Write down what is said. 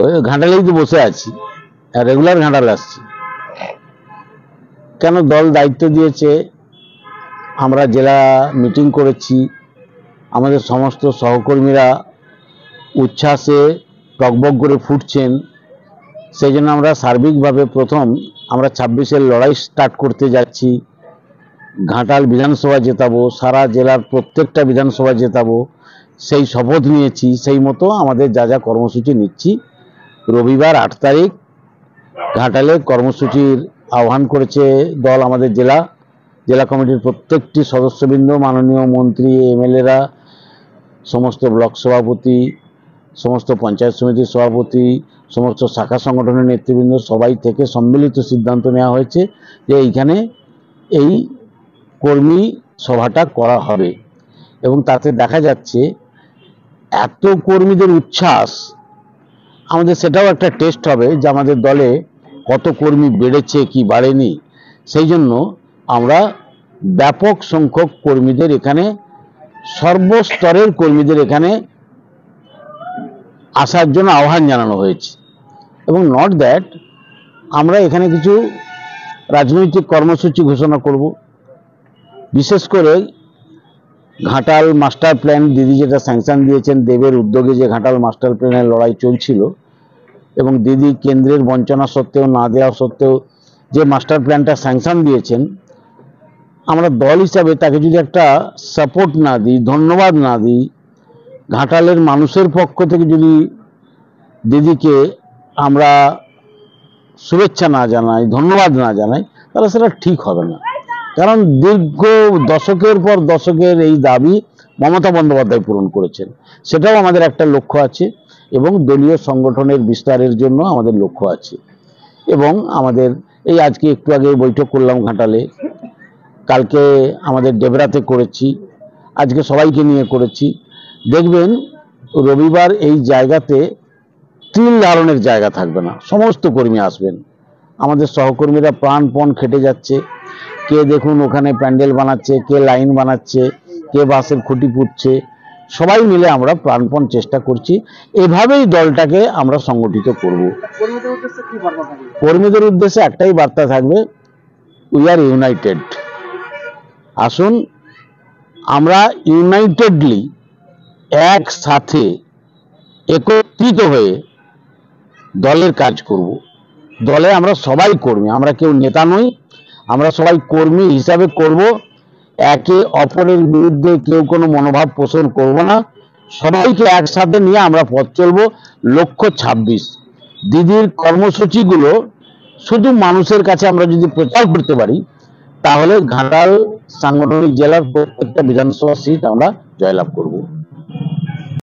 ওই ঘাটালেই তো বসে আছি, রেগুলার ঘাটাল আসছি। কেন দল দায়িত্ব দিয়েছে, আমরা জেলা মিটিং করেছি, আমাদের সমস্ত সহকর্মীরা উচ্ছ্বাসে টগবগ করে ফুটছেন। সেই জন্য আমরা সার্বিকভাবে প্রথম আমরা 26-এর লড়াই স্টার্ট করতে যাচ্ছি। ঘাটাল বিধানসভা জেতাবো, সারা জেলার প্রত্যেকটা বিধানসভা জেতাবো, সেই শপথ নিয়েছি। সেই মতো আমাদের যা যা কর্মসূচি নিচ্ছি, রবিবার 8 তারিখ ঘাটালে কর্মসূচির আহ্বান করেছে দল। আমাদের জেলা কমিটির প্রত্যেকটি সদস্যবৃন্দ, মাননীয় মন্ত্রী, এমএলএরা, সমস্ত ব্লক সভাপতি, সমস্ত পঞ্চায়েত সমিতির সভাপতি, সমস্ত শাখা সংগঠনের নেতৃবৃন্দ, সবাই থেকে সম্মিলিত সিদ্ধান্ত নেওয়া হয়েছে যে এইখানে এই কর্মী সভাটা করা হবে। এবং তাতে দেখা যাচ্ছে এত কর্মীদের উচ্ছ্বাস, আমাদের সেটাও একটা টেস্ট হবে যে আমাদের দলে কত কর্মী বেড়েছে কি বাড়েনি। সেই জন্য আমরা ব্যাপক সংখ্যক কর্মীদের এখানে, সর্বস্তরের কর্মীদের এখানে আসার জন্য আহ্বান জানানো হয়েছে। এবং নট দ্যাট, আমরা এখানে কিছু রাজনৈতিক কর্মসূচি ঘোষণা করব। বিশেষ করে ঘাটাল মাস্টার প্ল্যান, দিদি যেটা স্যাংশন দিয়েছেন, দেবের উদ্যোগে যে ঘাটাল মাস্টার প্ল্যানের লড়াই চলছিল, এবং দিদি কেন্দ্রের বঞ্চনা সত্ত্বেও, না দেওয়া সত্ত্বেও যে মাস্টার প্ল্যানটা স্যাংশন দিয়েছেন, আমরা দল হিসাবে তাকে যদি একটা সাপোর্ট না দিই, ধন্যবাদ না দিই, ঘাটালের মানুষের পক্ষ থেকে যদি দিদিকে আমরা শুভেচ্ছা না জানাই, ধন্যবাদ না জানাই, তাহলে সেটা ঠিক হবে না। কারণ দীর্ঘ দশকের পর দশকের এই দাবি মমতা বন্দ্যোপাধ্যায় পূরণ করেছেন, সেটাও আমাদের একটা লক্ষ্য আছে। এবং দলীয় সংগঠনের বিস্তারের জন্য আমাদের লক্ষ্য আছে। এবং আমাদের এই আজকে একটু আগে বৈঠক করলাম ঘাটালে, কালকে আমাদের ডেবরাতে করেছি, আজকে সবাইকে নিয়ে করেছি। দেখবেন রবিবার এই জায়গাতে তিল ধারণের জায়গা থাকবে না, সমস্ত কর্মী আসবেন। আমাদের সহকর্মীরা প্রাণপণ খেটে যাচ্ছে। কে দেখুন ওখানে প্যান্ডেল বানাচ্ছে, কে লাইন বানাচ্ছে, কে বাসের খুঁটি পুঁতছে, সবাই মিলে আমরা প্রাণপণ চেষ্টা করছি। এভাবেই দলটাকে আমরা সংগঠিত করব। কর্মীদের উদ্দেশ্যে একটাই বার্তা থাকবে, উই আর ইউনাইটেড। আসুন আমরা ইউনাইটেডলি একসাথে একত্রিত হয়ে দলের কাজ করব। দলে আমরা সবাই কর্মী, আমরা কেউ নেতা নই, আমরা সবাই কর্মী হিসাবে করব। একে অপরের বিরুদ্ধে কেউ কোনো মনোভাব পোষণ করব না, সবাইকে একসাথে নিয়ে আমরা পথ চলব। লক্ষ্য 26। দিদির কর্মসূচিগুলো শুধু মানুষের কাছে আমরা যদি প্রচার করতে পারি, তাহলে ঘাটাল সাংগঠনিক জেলার প্রত্যেকটা বিধানসভা সিট আমরা জয়লাভ করব।